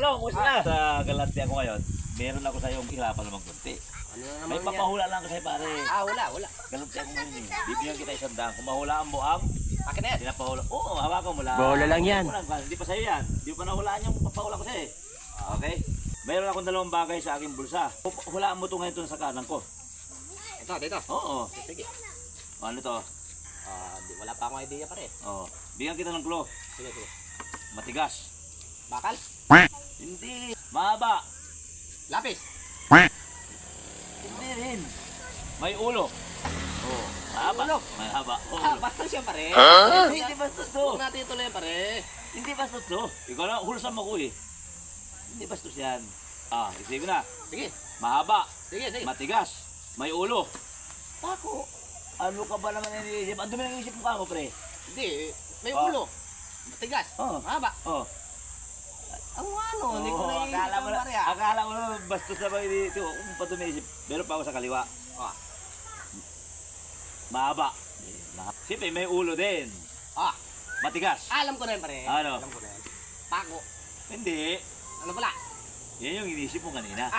Bro, kumusta na? Sa galante ako ngayon, meron ako sa iyong hirapan naman kunti. Ano May naman yan? papahula lang kasi pare. Wala. Galante ako ngayon eh. Bibigyan kita 100. Kung mahulaan mo ang Akin na yan. pinapahula. Oo, hawakan mo lang. Bola lang yan. Hindi pa sa'yo yan. Hindi pa nahulaan yung papahula ko sa'yo eh. Okay? Mayroon akong 2 bagay sa aking bulsa. Hulaan mo ito ngayon sa kanan ko. Ito, dito. Oo. Sige. Ano to? Wala pa akong idea pare. Oo. Bigyan kita ng clue. Sige. Matigas. Bakal? Hindi. Mahaba. Lapis? Hindi rin. May ulo. Oo. Mahaba. Ulo? Mahaba. Oo. Basta siya pare. Hindi bastos to. Huwag natin ituloy pare. Hindi bastos to. Ikaw na, hulsam ako eh. Hindi bastos yan. Isipin na. Sige. Mahaba. Sige. Matigas. May ulo. Ako. Ano ka ba naman iniisip? Ang dumi ng isip mo ka mo, pre. Hindi. May Oh. ulo. Matigas. Oh. Mahaba. Oh. Ang ano, hindi ko na akala mo na, pare. akala mo na bastos na ba ito? Kung pa tumisip, meron pa ako sa kaliwa. Ah. Mahaba. Siyempre, may ulo din. Matigas. Alam ko na yun pare. Ano? Alam ko na yun. Pako. Hindi. Ano pala? Yan yung inisip mo kanina.